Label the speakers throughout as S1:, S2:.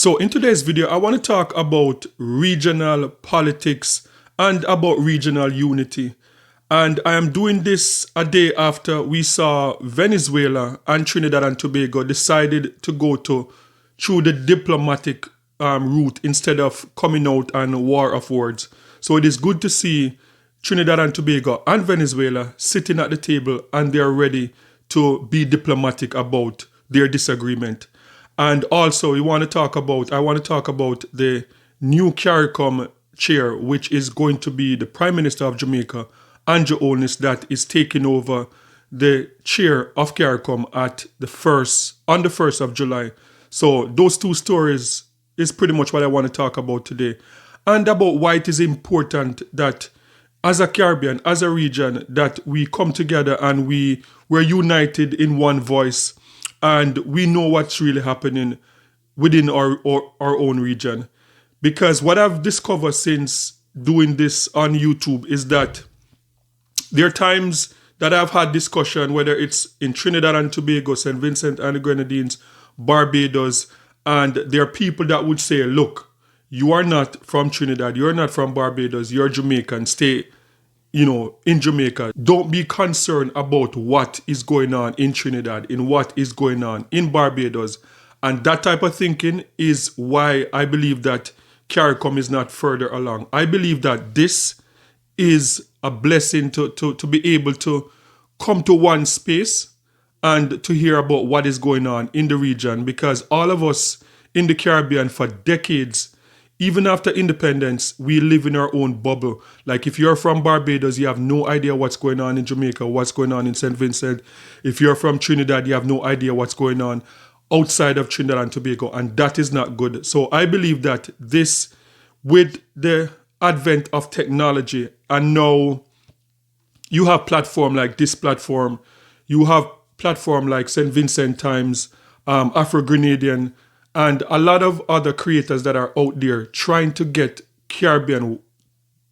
S1: So in today's video, I want to talk about regional politics and about regional unity. And I am doing this a day after we saw Venezuela and Trinidad and Tobago decided to go through the diplomatic route instead of coming out on war of words. So it is good to see Trinidad and Tobago and Venezuela sitting at the table and they are ready to be diplomatic about their disagreement. And also I want to talk about the new Caricom chair, which is going to be the Prime Minister of Jamaica, Andrew Holness, that is taking over the chair of Caricom on the 1st of July. So those two stories is pretty much what I want to talk about today. And about why it is important that as a Caribbean, as a region, that we come together and we're united in one voice and we know what's really happening within our own region. Because what I've discovered since doing this on YouTube is that there are times that I've had discussion, whether it's in Trinidad and Tobago, St. Vincent and the Grenadines, Barbados, and there are people that would say, look, you are not from Trinidad, you're not from Barbados, you're Jamaican, stay, in Jamaica. Don't be concerned about what is going on in Trinidad, in what is going on in Barbados. And that type of thinking is why I believe that CARICOM is not further along. I believe that this is a blessing to be able to come to one space and to hear about what is going on in the region, because all of us in the Caribbean for decades, even after independence, we live in our own bubble. Like if you're from Barbados, you have no idea what's going on in Jamaica, what's going on in St. Vincent. If you're from Trinidad, you have no idea what's going on outside of Trinidad and Tobago, and that is not good. So I believe that this, with the advent of technology, and now you have platform like this platform, you have platform like St. Vincent Times, Afro-Grenadian, and a lot of other creators that are out there trying to get Caribbean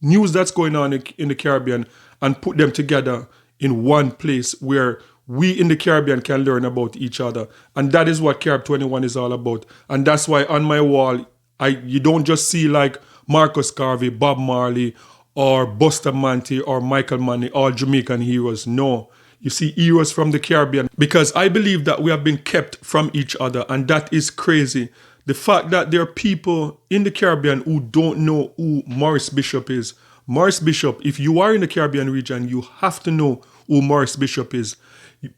S1: news that's going on in the Caribbean and put them together in one place where we in the Caribbean can learn about each other. And that is what Carib 21 is all about. And that's why on my wall, you don't just see like Marcus Garvey, Bob Marley, or Buster Manti, or Michael Manley, all Jamaican heroes. No. You see heroes from the Caribbean, because I believe that we have been kept from each other, and that is crazy. The fact that there are people in the Caribbean who don't know who Maurice Bishop is. Maurice Bishop, if you are in the Caribbean region, you have to know who Maurice Bishop is.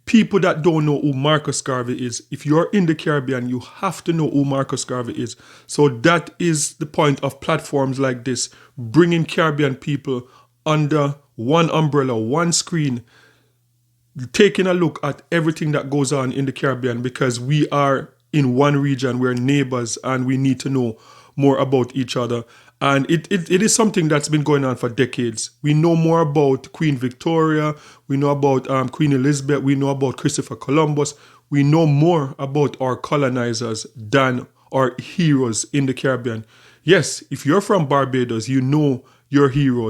S1: People that don't know who Marcus Garvey is, if you're in the Caribbean, you have to know who Marcus Garvey is. So that is the point of platforms like this, bringing Caribbean people under one umbrella, one screen, taking a look at everything that goes on in the Caribbean, because we are in one region, we're neighbors, and we need to know more about each other. And it is something that's been going on for decades. We know more about Queen Victoria, we know about Queen Elizabeth, we know about Christopher Columbus, we know more about our colonizers than our heroes in the Caribbean. Yes, if you're from Barbados, you know your hero,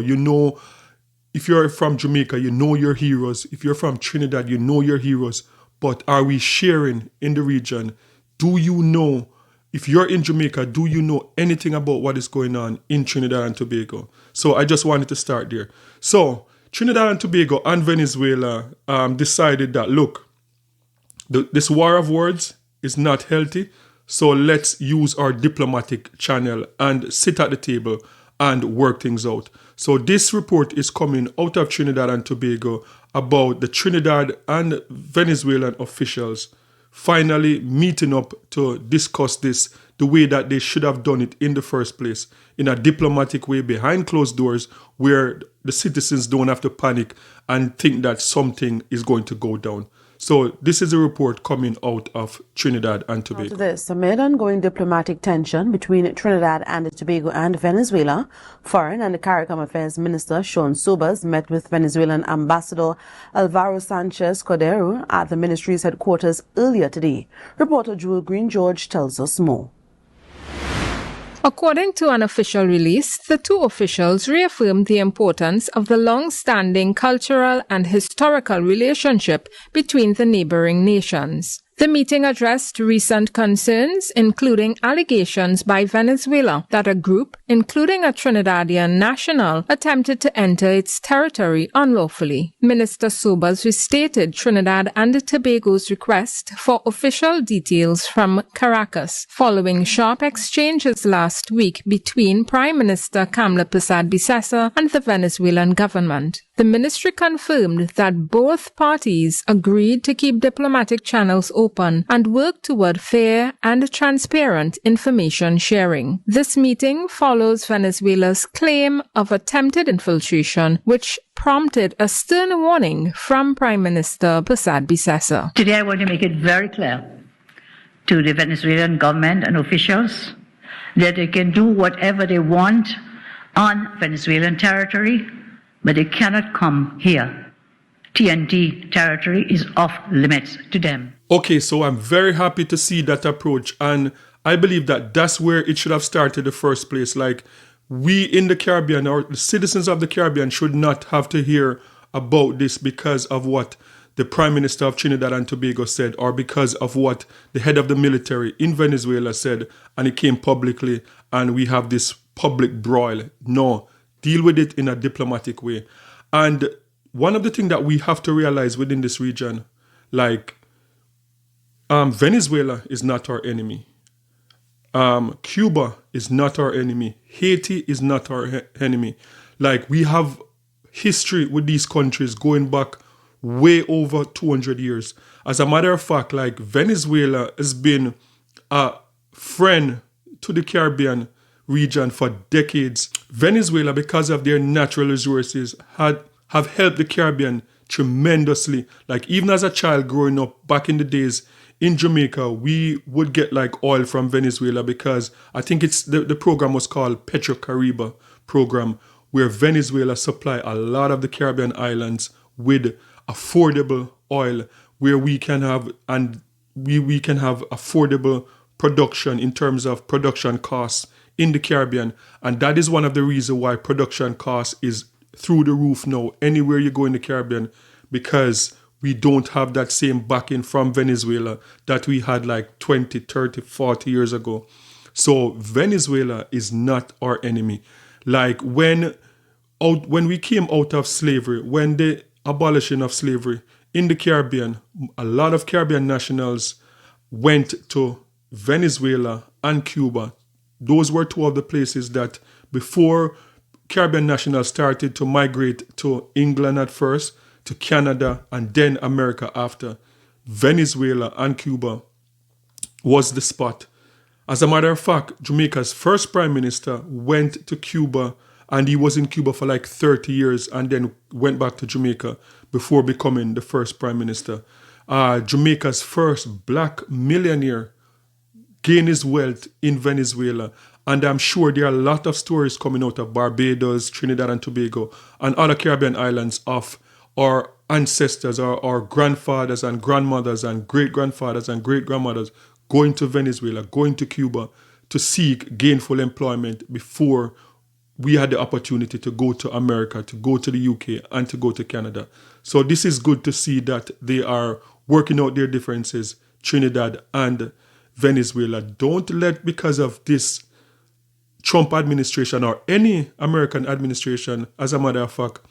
S1: if you're from Jamaica, you know your heroes. If you're from Trinidad, you know your heroes. But are we sharing in the region? Do you know, if you're in Jamaica, do you know anything about what is going on in Trinidad and Tobago? So I just wanted to start there. So Trinidad and Tobago and Venezuela decided that, look, this war of words is not healthy. So let's use our diplomatic channel and sit at the table and work things out. So this report is coming out of Trinidad and Tobago about the Trinidad and Venezuelan officials finally meeting up to discuss this the way that they should have done it in the first place, in a diplomatic way behind closed doors where the citizens don't have to panic and think that something is going to go down. So this is a report coming out of Trinidad and Tobago.
S2: After this, amid ongoing diplomatic tension between Trinidad and Tobago and Venezuela, Foreign and Caricom Affairs Minister Sean Sobers met with Venezuelan Ambassador Alvaro Sanchez Cordero at the ministry's headquarters earlier today. Reporter Jewel Green George tells us more.
S3: According to an official release, the two officials reaffirmed the importance of the long-standing cultural and historical relationship between the neighboring nations. The meeting addressed recent concerns, including allegations by Venezuela that a group, including a Trinidadian national, attempted to enter its territory unlawfully. Minister Sobers restated Trinidad and Tobago's request for official details from Caracas, following sharp exchanges last week between Prime Minister Kamla Persad-Bissessar and the Venezuelan government. The ministry confirmed that both parties agreed to keep diplomatic channels open and work toward fair and transparent information sharing. This meeting follows Venezuela's claim of attempted infiltration, which prompted a stern warning from Prime Minister Persad-Bissessar.
S4: Today I want to make it very clear to the Venezuelan government and officials that they can do whatever they want on Venezuelan territory, but they cannot come here. TNT territory is off limits to them.
S1: Okay, so I'm very happy to see that approach, and I believe that that's where it should have started in the first place. Like, we in the Caribbean, or the citizens of the Caribbean, should not have to hear about this because of what the Prime Minister of Trinidad and Tobago said, or because of what the head of the military in Venezuela said, and it came publicly, and we have this public broil. No, deal with it in a diplomatic way. And one of the things that we have to realize within this region, like, Venezuela is not our enemy. Cuba is not our enemy. Haiti is not our enemy. Like, we have history with these countries going back way over 200 years. As a matter of fact, like, Venezuela has been a friend to the Caribbean region for decades. Venezuela, because of their natural resources, have helped the Caribbean tremendously. Like, even as a child growing up back in the days in Jamaica, we would get like oil from Venezuela, because I think it's the program was called Carib program, where Venezuela supply a lot of the Caribbean islands with affordable oil, where we can have we can have affordable production in terms of production costs in the Caribbean. And that is one of the reasons why production costs is through the roof now anywhere you go in the Caribbean, because we don't have that same backing from Venezuela that we had like 20, 30, 40 years ago. So Venezuela is not our enemy. Like, when we came out of slavery, when the abolition of slavery in the Caribbean, a lot of Caribbean nationals went to Venezuela and Cuba. Those were two of the places that, before Caribbean nationals started to migrate to England at first, to Canada, and then America after, Venezuela and Cuba was the spot. As a matter of fact, Jamaica's first prime minister went to Cuba, and he was in Cuba for like 30 years and then went back to Jamaica before becoming the first prime minister. Jamaica's first black millionaire gained his wealth in Venezuela. And I'm sure there are a lot of stories coming out of Barbados, Trinidad and Tobago, and other Caribbean islands of our ancestors, our grandfathers and grandmothers and great-grandfathers and great-grandmothers going to Venezuela, going to Cuba to seek gainful employment before we had the opportunity to go to America, to go to the UK, and to go to Canada. So this is good to see that they are working out their differences, Trinidad and Venezuela. Don't let, because of this Trump administration or any American administration, as a matter of fact,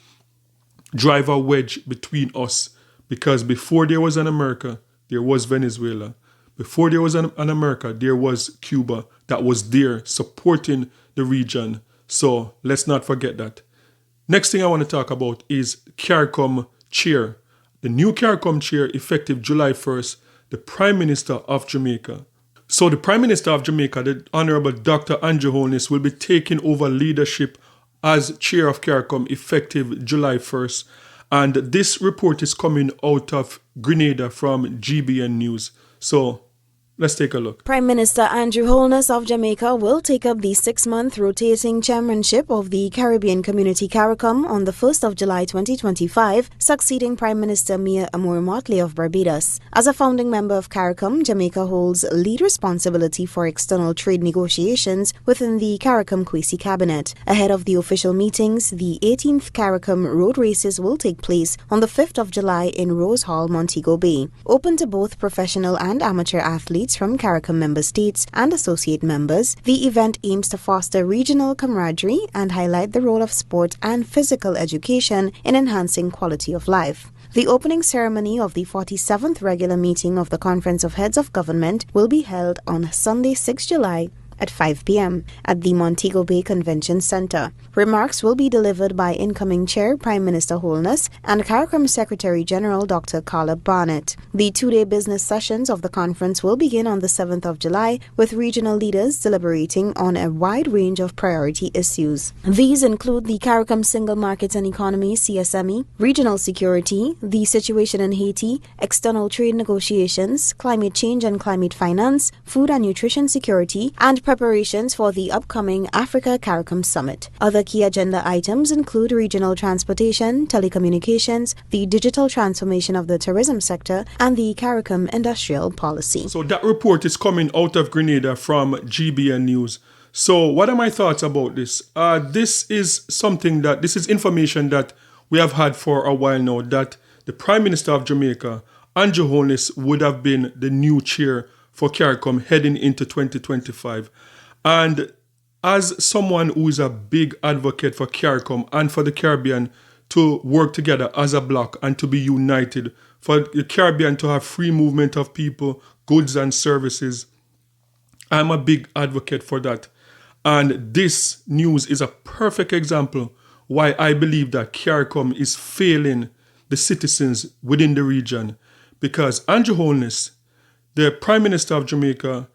S1: drive a wedge between us. Because before there was an America, there was Venezuela. Before there was an America, there was Cuba that was there supporting the region. So let's not forget that. Next thing I want to talk about is Caricom chair. The new Caricom chair, effective July 1st, the Prime Minister of Jamaica. So the Prime Minister of Jamaica, the Honorable Dr. Andrew Holness, will be taking over leadership as chair of Caricom effective July 1st. And this report is coming out of Grenada from GBN News. So Let's take a look.
S5: Prime Minister Andrew Holness of Jamaica will take up the 6-month rotating chairmanship of the Caribbean Community Caricom on the 1st of July 2025, succeeding Prime Minister Mia Amour Motley of Barbados. As a founding member of Caricom, Jamaica holds lead responsibility for external trade negotiations within the Caricom Kwesi Cabinet. Ahead of the official meetings, the 18th Caricom road races will take place on the 5th of July in Rose Hall, Montego Bay. Open to both professional and amateur athletes from Caricom member states and associate members, the event aims to foster regional camaraderie and highlight the role of sport and physical education in enhancing quality of life. The opening ceremony of the 47th regular meeting of the Conference of Heads of Government will be held on Sunday, 6 July at 5 p.m. at the Montego Bay Convention Center. Remarks will be delivered by incoming Chair Prime Minister Holness and Caricom Secretary General Dr. Carla Barnett. The 2-day business sessions of the conference will begin on the 7th of July with regional leaders deliberating on a wide range of priority issues. These include the Caricom Single Market and Economy (CSME), regional security, the situation in Haiti, external trade negotiations, climate change and climate finance, food and nutrition security, and preparations for the upcoming Africa Caricom Summit. Other key agenda items include regional transportation, telecommunications, the digital transformation of the tourism sector, and the Caricom industrial policy.
S1: So that report is coming out of Grenada from GBN News. So what are my thoughts about this? This is information that we have had for a while now, that the Prime Minister of Jamaica, Andrew Holness, would have been the new chair for Caricom heading into 2025. And as someone who is a big advocate for Caricom and for the Caribbean to work together as a bloc and to be united, for the Caribbean to have free movement of people, goods and services, I'm a big advocate for that. And this news is a perfect example why I believe that Caricom is failing the citizens within the region. Because Andrew Holness, the Prime Minister of Jamaica,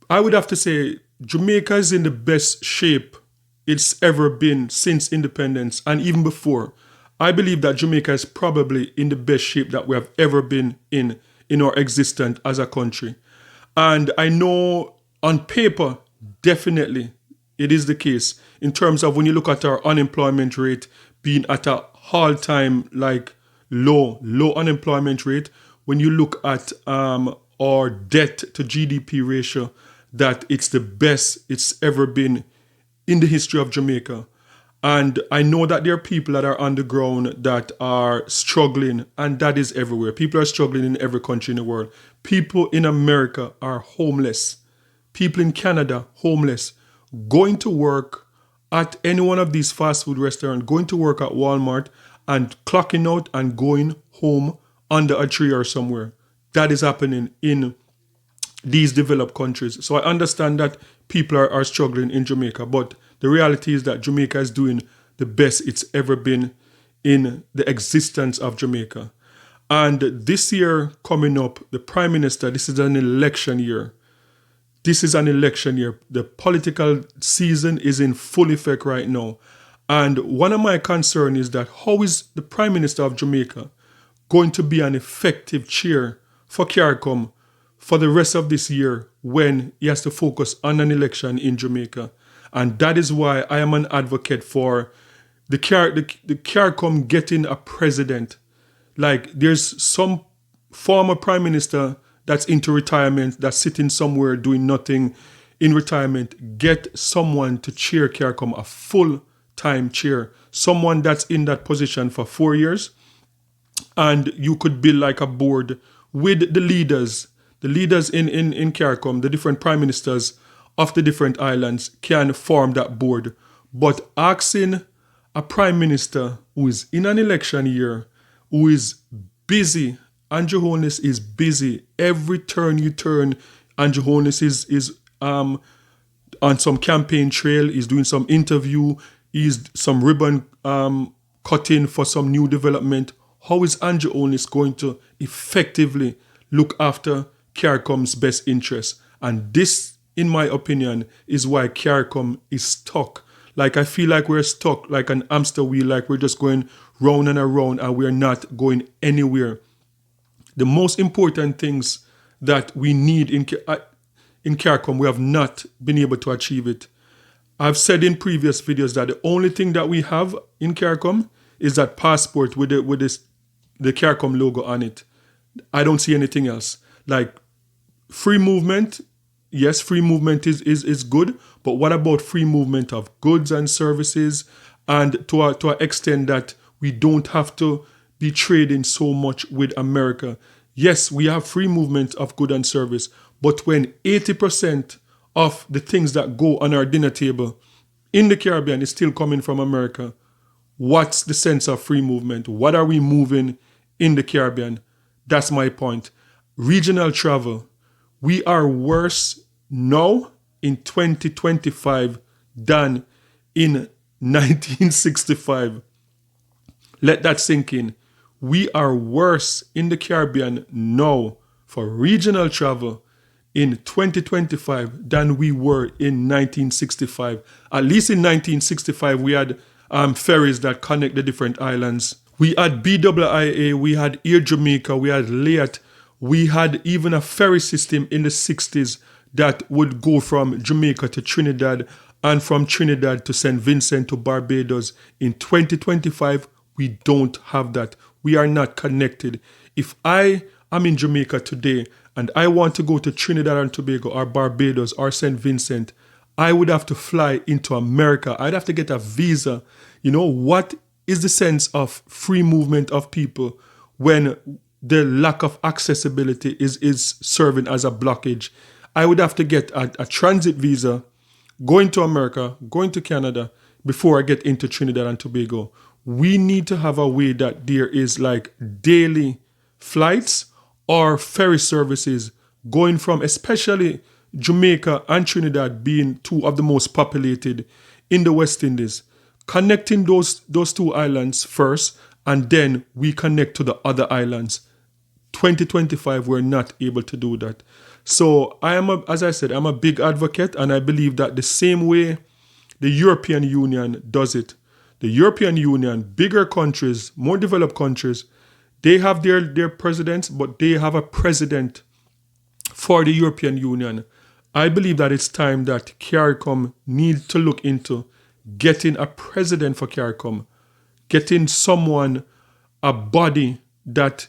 S1: I would have to say Jamaica is in the best shape it's ever been since independence and even before. I believe that Jamaica is probably in the best shape that we have ever been in our existence as a country. And I know on paper, definitely it is the case in terms of when you look at our unemployment rate being at a all-time low unemployment rate. When you look at our debt to GDP ratio, that it's the best it's ever been in the history of Jamaica. And I know that there are people that are on the ground that are struggling, and that is everywhere. People are struggling in every country in the world. People in America are homeless. People in Canada, homeless. Going to work at any one of these fast food restaurants, going to work at Walmart and clocking out and going home under a tree or somewhere. That is happening in these developed countries. So I understand that people are struggling in Jamaica, but the reality is that Jamaica is doing the best it's ever been in the existence of Jamaica. And this year coming up, the Prime Minister, this is an election year. This is an election year. The political season is in full effect right now. And one of my concerns is that how is the Prime Minister of Jamaica going to be an effective chair for Caricom for the rest of this year when he has to focus on an election in Jamaica? And that is why I am an advocate for the Caricom getting a president. Like, there's some former prime minister that's into retirement, that's sitting somewhere doing nothing in retirement. Get someone to chair Caricom, a full-time chair, someone that's in that position for 4 years. And you could build like a board with the leaders in Caricom, the different prime ministers of the different islands can form that board. But asking a prime minister who is in an election year, who is busy, Andrew Holness is busy. Every turn you turn, Andrew Holness is on some campaign trail, he's doing some interview, he's some ribbon cutting for some new development. How is Andrew Holness going to effectively look after Caricom's best interests? And this, in my opinion, is why Caricom is stuck. Like, I feel like we're stuck like an hamster wheel, like we're just going round and around and we're not going anywhere. The most important things that we need in Caricom. We have not been able to achieve it. I've said in previous videos that the only thing that we have in Caricom is that passport with the Caricom logo on it. I don't see anything else. Like free movement, yes, free movement is good, but what about free movement of goods and services, and to an extent that we don't have to be trading so much with America? Yes, we have free movement of good and service, but when 80% of the things that go on our dinner table in the Caribbean is still coming from America, what's the sense of free movement? What are we moving in the Caribbean? That's my point. Regional travel. We are worse now in 2025 than in 1965. Let that sink in. We are worse in the Caribbean now for regional travel in 2025 than we were in 1965. At least in 1965, we had ferries that connect the different islands. We had BWIA, we had Air Jamaica, we had LAT, we had even a ferry system in the 60s that would go from Jamaica to Trinidad and from Trinidad to St. Vincent to Barbados. In 2025, we don't have that. We are not connected. If I am in Jamaica today and I want to go to Trinidad and Tobago or Barbados or St. Vincent, I would have to fly into America. I'd have to get a visa. You know, what is the sense of free movement of people when the lack of accessibility is serving as a blockage? I would have to get a transit visa, going to America, going to Canada, before I get into Trinidad and Tobago. We need to have a way that there is like daily flights or ferry services going from, especially Jamaica and Trinidad being two of the most populated in the West Indies, connecting those two islands first, and then we connect to the other islands. 2025, we're not able to do that. So as I said, I'm a big advocate, and I believe that the same way the European Union does it, the European Union, bigger countries, more developed countries, they have their presidents, but they have a president for the European Union. I believe that it's time that Caricom needs to look into getting a president for Caricom, getting someone, a body that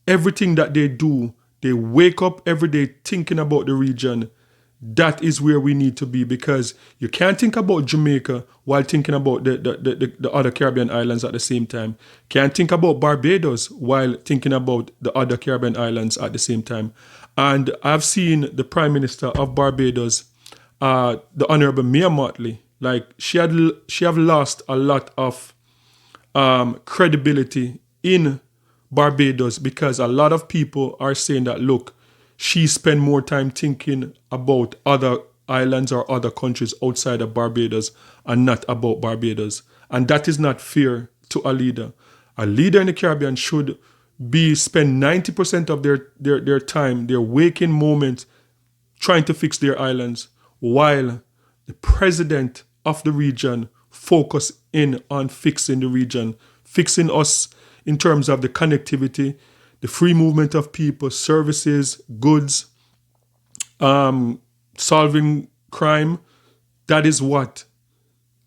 S1: everything that they do, they wake up every day thinking about the region. That is where we need to be, because you can't think about Jamaica while thinking about the other Caribbean islands at the same time. Can't think about Barbados while thinking about the other Caribbean islands at the same time. And I've seen the Prime Minister of Barbados, the Honorable Mia Mottley, like she have lost a lot of credibility in Barbados, because a lot of people are saying that, look, she spent more time thinking about other islands or other countries outside of Barbados and not about Barbados. And that is not fair to a leader. A leader in the Caribbean should spend 90% of their time, their waking moments, trying to fix their islands, while the president of the region focus in on fixing the region, fixing us in terms of the connectivity, the free movement of people, services, goods, solving crime. That is what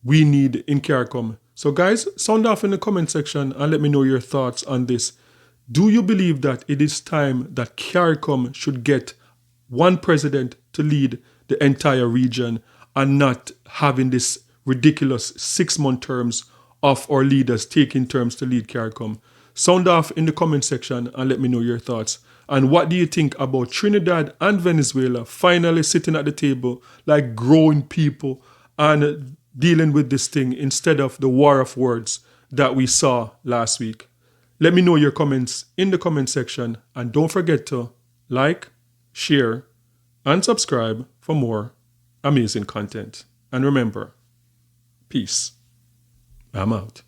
S1: we need in Caricom. So guys, sound off in the comment section and let me know your thoughts on this. Do you believe that it is time that Caricom should get one president to lead the entire region and not having this ridiculous 6-month terms of our leaders taking terms to lead Caricom? Sound off in the comment section and let me know your thoughts. And what do you think about Trinidad and Venezuela finally sitting at the table like grown people and dealing with this thing instead of the war of words that we saw last week? Let me know your comments in the comment section, and don't forget to like, share, and subscribe for more amazing content. And remember, peace. I'm out.